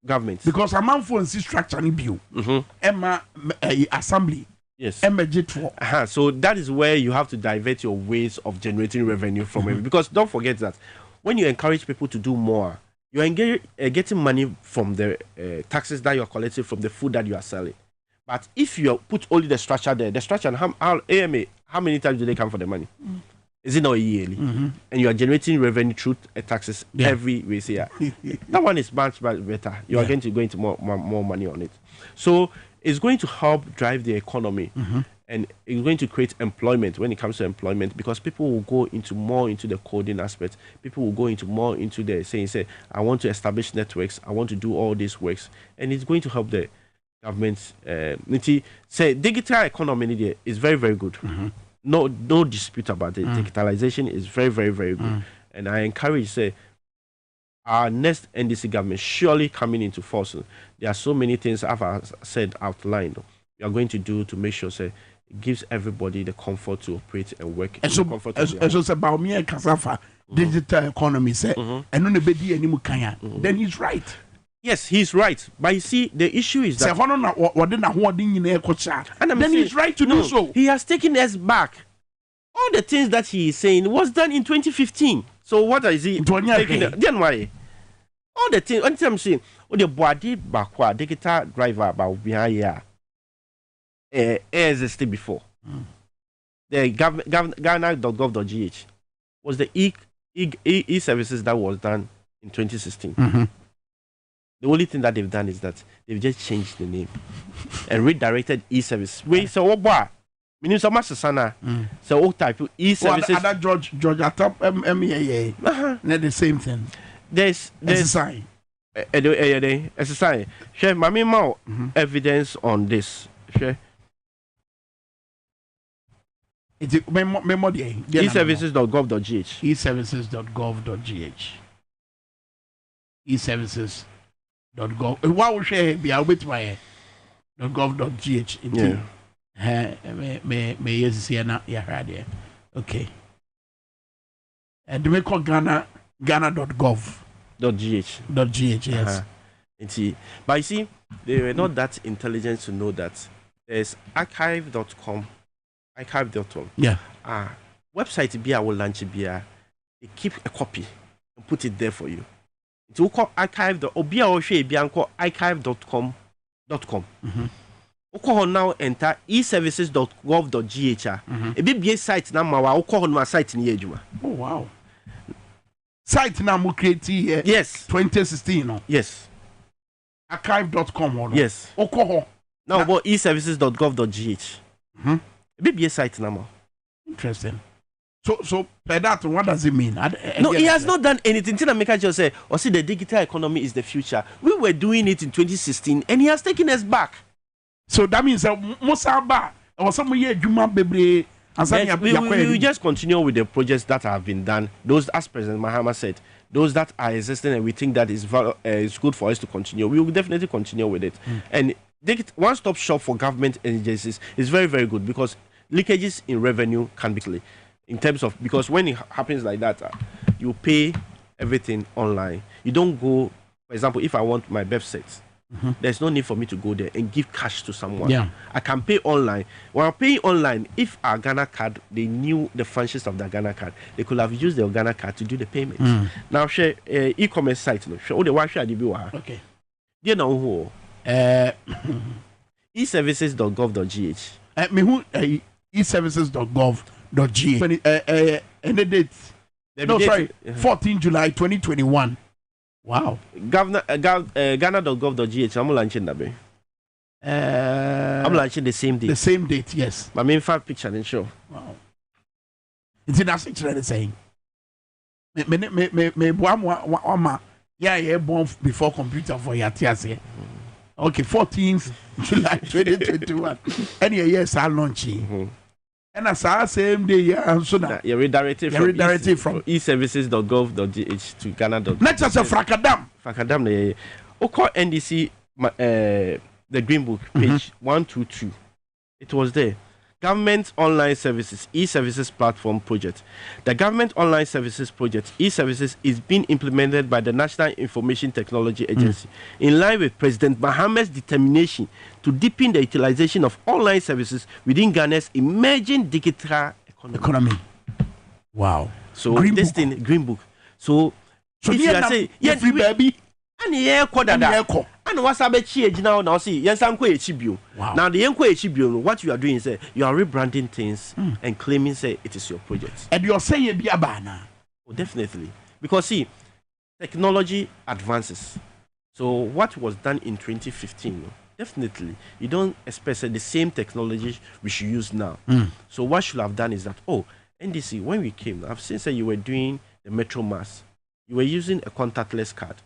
government. Because a man for structure in view. Emma assembly. Yes. So that is where you have to divert your ways of generating revenue from it. Because don't forget that when you encourage people to do more, you are getting money from the taxes that you are collecting from the food that you are selling. But if you put only the structure there, the structure, AMA, how many times do they come for the money? Is it not yearly? And you are generating revenue through taxes every way. That one is much better. You are going to go into more money on it. So it's going to help drive the economy. And it's going to create employment when it comes to employment, because people will go more into the coding aspect. People will go more into the say, I want to establish networks. I want to do all these works. And it's going to help the government. Say digital economy is very, very good. Mm-hmm. No dispute about it. Digitalization is very, very, very good. And I encourage, say, our next NDC government surely coming into force. There are so many things I've said outlined. We are going to do to make sure, say, it gives everybody the comfort to operate and work. And so it's about me and Kasafa, digital economy, say, and no bedi any kanya. Then he's right. Yes, he's right. But you see, the issue is that then he's right to do so. He has taken us back. All the things that he is saying was done in 2015. So what is he taking? Then why? All the things, until I'm saying, the body backward digital driver about behind here. Existed before. The Ghana.gov.gh was the e-services that was done in 2016. The only thing that they've done is that they've just changed the name and redirected e-service. So what? Meaning so much sana. So all type of e-services. Other George atop MEAA. Not the same thing. There's a sign. As a sign. Share mami more evidence on this. Share. It's e-services.gov.gh. e-services.gov.gh. e-services.gov. What will share be a bit my .gov.gh. Yeah. May yes see na ya radio. Okay. And we call Ghana.gov.gh. Yes. But you see, they were not that intelligent to know that there's archive.com. Yeah. Website be will launch be they keep a copy and put it there for you. It will call archive or be archive.com. Now enter e-services.gov.gh. A big site now ma call site in Yejuma. Oh wow. Site now mo create here. Yes. 2016 no. Yes. Archive.com. Yes. Now about e-services.gov.gh. Maybe site number. Interesting. So per that, what does it mean? No, he has not done anything. Tina Meka just say, "Oh, see, the digital economy is the future." We were doing it in 2016, and he has taken us back. So that means Mosaba or some year Juma Bebre. We just continue with the projects that have been done. Those, as President Mahama said, those that are existing, and we think that is good for us to continue. We will definitely continue with it. And one-stop shop for government agencies is very, very good, because leakages in revenue can be clear in terms of, because when it happens like that, you pay everything online. You don't go, for example, if I want my birth cert, there's no need for me to go there and give cash to someone. Yeah. I can pay online. When I'm paying online, if our Ghana card, they knew the functions of the Ghana card, they could have used their Ghana card to do the payment. Now, share e-commerce site. Share the why should okay. Do you know who? e-services.gov.gh. e-services.gov.gh. And the date? No, sorry, 14 July 2021. Wow. Ghana.gov.gh. I'm launching that. I'm launching the same date. The same date, yes. My main five picture and show. Wow. It's in a picture saying. Me yeah, born before computer for Yatiase. Okay, 14th July 2021. And yes, I'm launching. And as I same day, yeah, so now you're redirected from e-services.gov.gh to Ghana. Not just a Fracadam. Yeah. Call NDC the Green Book page 122. It was there. Government Online Services e-services platform project. The Government Online Services project e-services is being implemented by the National Information Technology Agency in line with President Mahama's determination to deepen the utilization of online services within Ghana's emerging digital economy. Wow. So Green this Book. Thing Green Book. So if you are saying yes, baby. And yeah, and what's up now see yes, I'm quite chibio. Now the chibio, what you are doing is you are rebranding things and claiming say it is your project. And you're saying be a banner. Oh, definitely. Because see, technology advances. So what was done in 2015 Definitely. You don't expect the same technology we should use now. So what should have done is that, NDC, when we came, I've seen that you were doing the Metro Mass. You were using a contactless card.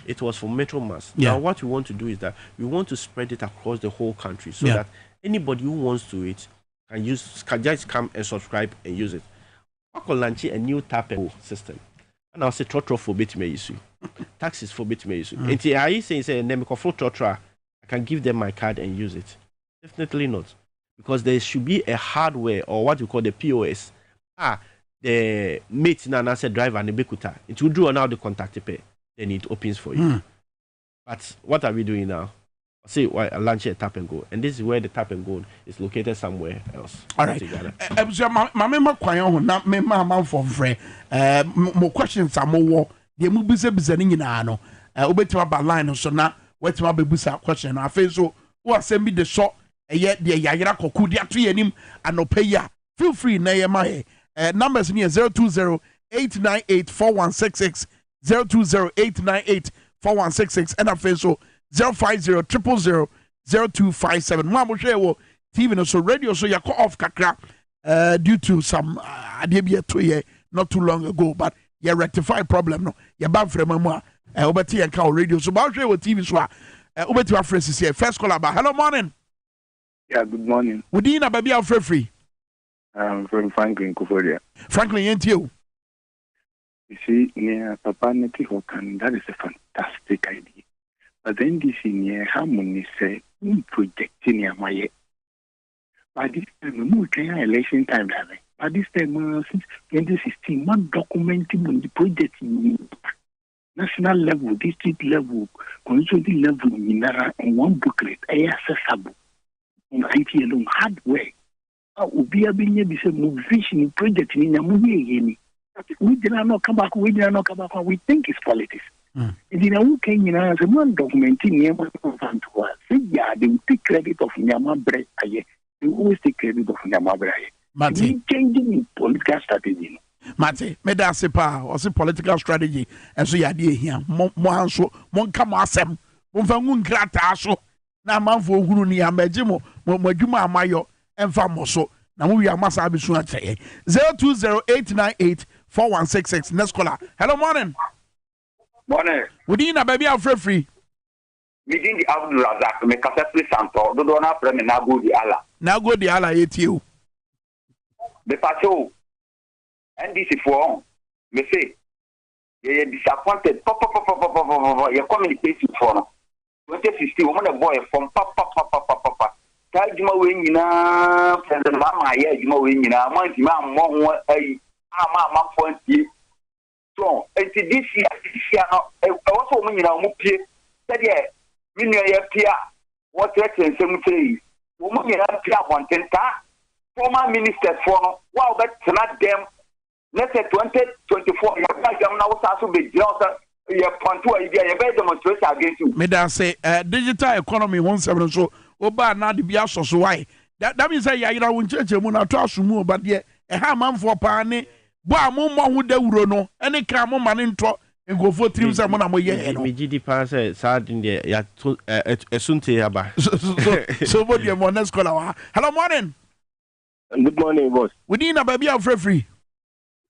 It was for Metro Mass. Yeah. Now what we want to do is that we want to spread it across the whole country so that anybody who wants to it can just come and subscribe and use it. I can launch a new tap and go system. And I'll say trotro for bit me issue. Taxes for bit me issue. And are you saying I can give them my card and use it? Definitely not. Because there should be a hardware or what we call the POS. The mate and I said driver and the bekuta. It will draw now the contact pay. Then it opens for you. But what are we doing now? Say why launch a tap and go. And this is where the tap and go is located somewhere else. All right. My member kwayon na member man for free. More questions are more. The mu bise ni nyina no. Obetima ba line so na wetima be busa question na afi so wo asem bi de so eye de yayira koku de ato yanim anopeya. Feel free na ye my numbers me 020-898-4166 020-898-4166 and afi so 050-000-0257. Mama share wo TV no so radio so ya off kakra due to some adebia to ye not too long ago, but ya rectify problem no ya ban frema mu obeti yan ka radio so ba share wo TV so obeti wa fresh here. First call about hello morning. Yeah, good morning. Wudi na baby of free. From Franklin Kuforia. Franklin yentie. You see, near Papa Neti Hokan, that is a fantastic idea. But then this in harmony say projecting your my. By this time, we can election time. By this time, since 2016, one documenting on the project in national level, district level, constituency level, and one booklet, accessible on IT alone, hardware. Ubi abinye bi se move vision project ni nyamu ye we did not come back. We think it's politics. In a week, as a man documenting Yama to us. Say, yeah, they will take credit of Yama Bre. They always take credit of Yama Bre. Mate, changing in political strategy. Mate, meda sepa or say political strategy. And so, ya dear here, more so, one come asem, one fangun grata so. Na man for Huni Amejimo, Mojuma Mayo, and Famoso. Now we are Masabi Suna 020-898-4166. Next caller. Hello, morning. Morning. Within a baby of free. Within the Abdul Razak, make a free sample. Do not friend now go the Allah. Now go the Allah at you. The patrol. And this is for me say, you're disappointed. You're communicating for 2016. Woman, a boy from Papa. Tajima wingina, President Mama, you know, wingina, Monty Mam, more a point. So, it's this year, also when you know, Mupi, that yeah, Minia Pia, what reference cemetery, woman, you have Pia 110, former ministers for, wow, that's not them. Let's say 2024, you're now also be just your point to a better demonstration against you. May I say, digital economy 17 so. Oba na de bia so why that means say ya ira won cheche mu na to asumu oba de e ha manfo pa ne bo amommo hu dawuro no ene ka mo mane nto engofo trim say mo na mo ye no me gidi pa say sad de ya esunte aba so bo de mo next caller. Hello morning. Good morning, boss. We need na baby of free.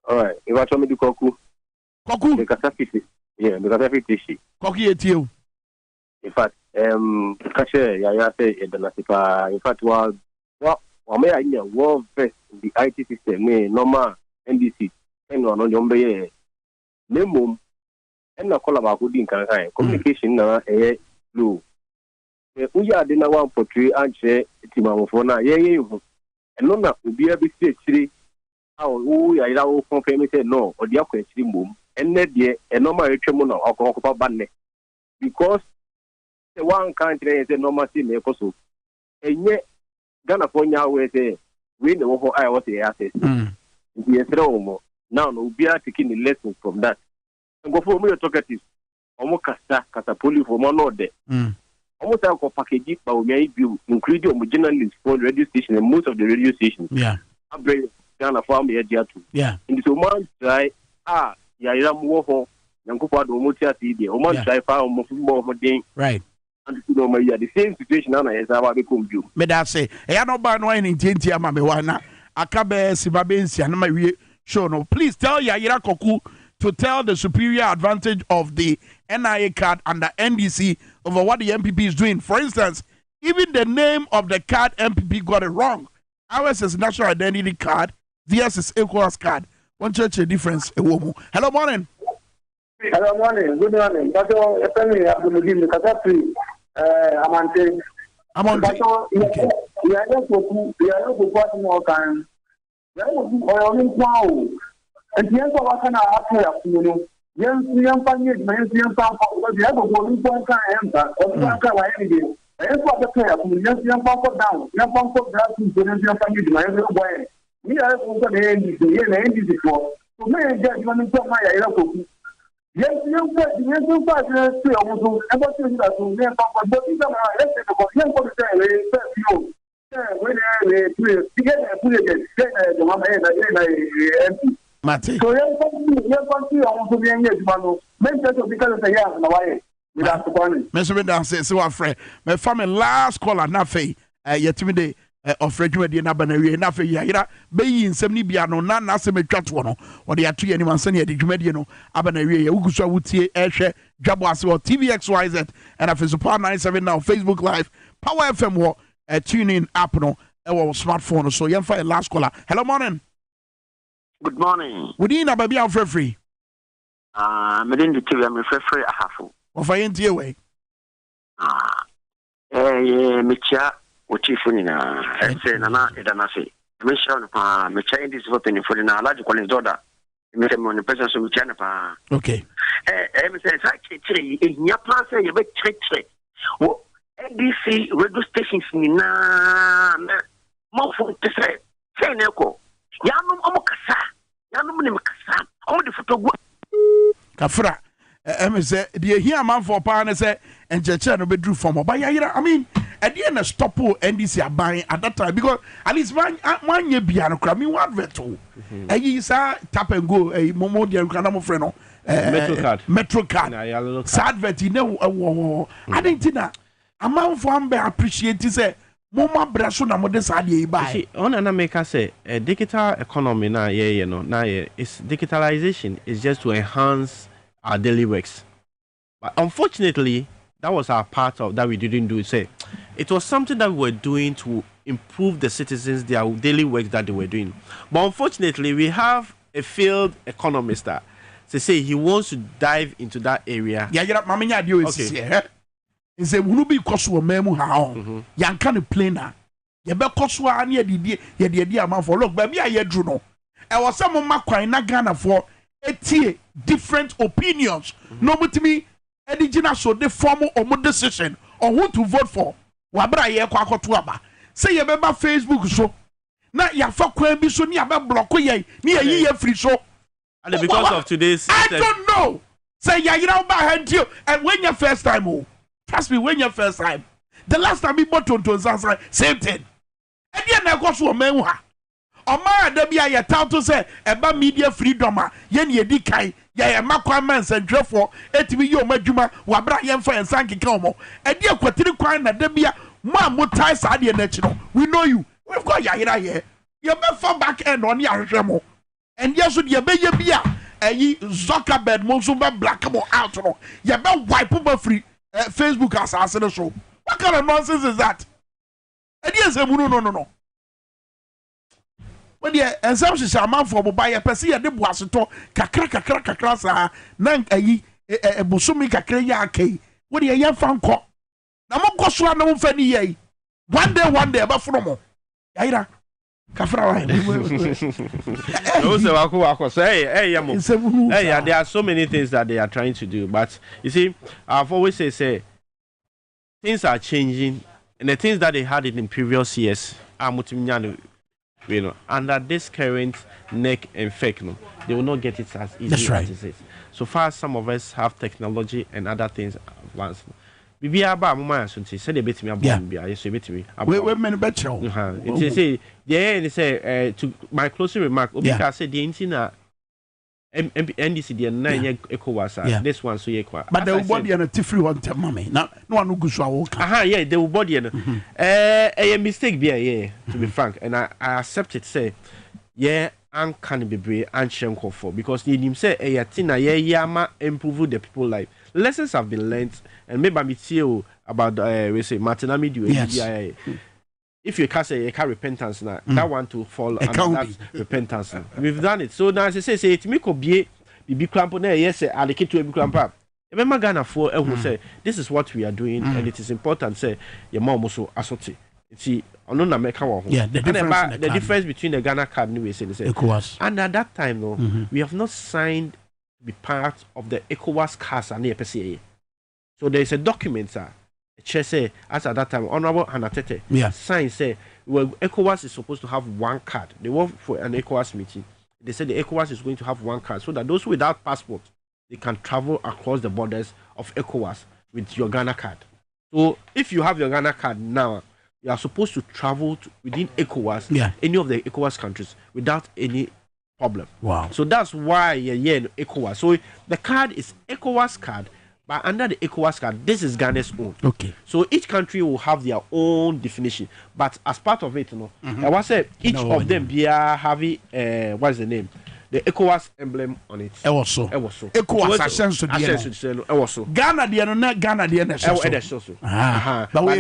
All right, if I told me to koku the capacity, yeah, the capacity koku etie. In fact, Kashe, Yaya say, in fact, well, may I know war first the IT system, normal NDC, and on your bay, Nemum, and a call about good in communication now, blue. We are dinner one for 3 and share Timamofona, and Nona will be a bit city. How we are now confirming no, or the question boom, and net year, a normal tremor of Okopa Banne. Because one country is a normal thing, also. And yet, Ghana for now, we say, we know how I was the assets. We are now, no, we are taking the lessons from that. And go for me, talkative. Almost Catapoli for one order. Almost I will package it, but we may be including journalists for radio station and most of the radio stations. Yeah. I'm very Ghana for me at Yatu. Yeah. In the Oman try, Yaram Woho, Yankupa, Omotia, the Oman try for more day. Right. and the same situation now is about the computer. Me that say, I no ba no any tinti ama me wana. Akabe sibabensi and my show no. Please tell Yayira Koku to tell the superior advantage of the NIA card and the NDC over what the MPP is doing. For instance, even the name of the card MPP got it wrong. Ours is national identity card. Theirs is ECOWAS card. One church a difference. Hello, morning. Hello, morning. Good morning. That's all. I'm on okay. We are not supporting more time. We are not and the answer was after you know. Young family, young family, we have a one point answer. And what the player from young family down, young family, young family, my way. We are also the end before. So, may I just want to talk my yes, you said the young father still also ever since that we have but even let's say the young for the when together put it the one empty. Mate. So young country also being yes, man. Mention because of young away without the money. Mr. Dance, so our friend, my family last call at Nafe, yet me of regiment in Abanari, enough a year, being 70 piano, not Nassim Chatwano, or the Atri anyone sending a Digimediano, Abanari, Ugusa Wuti, Eshe, Dwabo Ase, or TVXYZ, and if it's upon 97 now, Facebook Live, Power FM, or tune in app, no, or smartphone, so young fire last caller. Hello, morning. Good morning. We didn't have a be out for free. Medin the TV, I'm free a half. Or for NTA way. Micha. Uchifunina, say Nana Edanase. Mission, Micha is voting for the large quality order. Mission on the presence of Chanapa. Okay. Says, I in your plan, say you make trick. Well, NDC radio stations, Nina, more for to say, Neko, Yanum Omokasa, Yanum Makasa, all the photo. Kafra, say, dear, here, man for partner, say, and Chachano bedroom from a buyer. I mean, at the end of stop NDC are buying at that time because at least one year beyond crime, you want veto. And you say tap and go a Momo de Canamo Freno, Metro card. Sad vet, you know, I didn't think that. A man for Amber appreciate to say, Moma Brasson, I'm this idea by. On an America say, a digital economy now, you know, now it's digitalization is just to enhance our daily works. But unfortunately, that was our part of that we didn't do. Say, it was something that we were doing to improve the citizens their daily work that they were doing. But unfortunately, we have a failed economist that say he wants to dive into that area. Yeah, Mamma, do is here. Is a Wunubi Koswa memo how yan can play now. You bet Koswa near the idea amount for look, baby. I drew no. I was some of my quina Ghana for 80 different opinions. No, but to me. Edigina so the formal or more decision on who to vote for. Wabra ye kwa kotuaba. Say ye beba Facebook so. Na ya fa kwan bi so ni aba block ye. Ni ye free so. And because of today's I don't know. Say ya you know ba hand you and when your first time oh. Trust me when your first time. The last time we bought to same thing. And then na go so man ha. Oma da bia ye tell to say eba media freedom a ye ne edi kai. Yeah, makwa man sentwe for etimi yo madwuma wabra yemfa ensan keka omo e de akwatiri kwan na da bia ma motai sa de na chi no we know you we've got yahira here you be for back end on ya hwehwe mo and yes so de be ye bia ayi Zuckerberg mo so be black mo out no ye be wipe mo free Facebook asase no so what kind of nonsense is that e de say no when the assumption shall man for mobile person ya de boaseto kakra sa nan ayi bosumi kakra ya kai when the yan fan ko na mo go so na mo fa ni yi one day ba furo mo yaira kafra wa no se wako say hey there are so many things that they are trying to do, but you see I've always say things are changing and the things that they had in previous years are you know, under this current neck and fake, no, they will not get it as easy. That's right. As it is. So far, some of us have technology and other things advanced. Bibi aba mama so say they bet me abon bia so bet me. We many better. It say they say to my closing remark obi ka say the intina NDC the 9 ECOWAS. This one so but the body and a tifri one tell mommy. Now no one who goes to yeah, the body and a mistake be to be frank, and I accept it. Say yeah. And can be brave and shenko for because he himself a tina yama improve the people life. Lessons have been learned and maybe I'm here about we say Martinami do if you can say a repentance now that one to fall under that repentance. We've done it. So now as I say it me could be cramp na yes allocate to a cramp. Remember Ghana for who say this is what we are doing and it is important say your mom also assorti. See, the difference between the Ghana card and ECOWAS. And at that time, no, we have not signed to be part of the ECOWAS CAS and the PCA. So there is a document, sir. Say, as at that time, Honorable Hanatete signed, say, well, ECOWAS is supposed to have one card. They went for an ECOWAS meeting. They said the ECOWAS is going to have one card so that those without passport they can travel across the borders of ECOWAS with your Ghana card. So if you have your Ghana card now, you are supposed to travel within ECOWAS, any of the ECOWAS countries, without any problem. Wow. So that's why you're in ECOWAS. So the card is ECOWAS card, but under the ECOWAS card, this is Ghana's own. Okay. So each country will have their own definition. But as part of it, I was say each of them be having, what's the name? The ECOWAS emblem on it. Also. ECOWAS ascenso the Ghana the no Ghana the but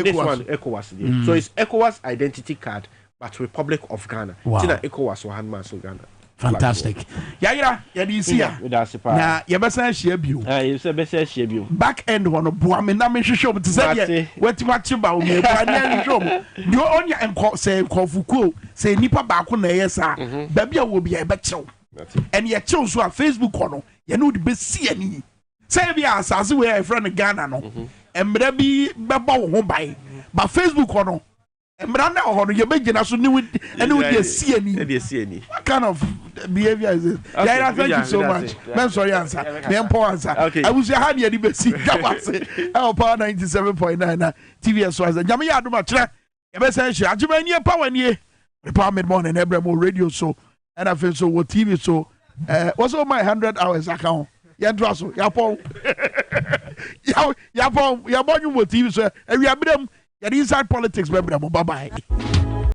this one ECOWAS. So it's ECOWAS identity card, but Republic of Ghana. Wow. ECOWAS or handman so Ghana. Fantastic. Yaira, Yadisia. Na yebesa share bio. You say besa share bio. Back end one boa me na me hwehwe to say wetin wachiba o me boa na nhwom. Dio onya enko say enkofukuo say nipa ba ko na yesa. Ba bia wo bia e be chew. And ye chill so on Facebook or no, you know the best see any. Say be as we are friend Ghana no. And maybe beba wo buy. But Facebook or no. And branda or no, you make so new and you see any. What kind of behavior is it? Yeah, thank you so much. I'm sorry answer. Me poor answer. I was your hand the best see. Our power 97.9 TVS was. Nyame ya do ma kire. E be say hia. Ajima ni power ni. The power mid morning Ebremo radio so. And I feel so what TV so what's all my 100 hours account? Yadraso, Yapon. Yapon, Yapon, you TV so and we have them inside politics, bye bye.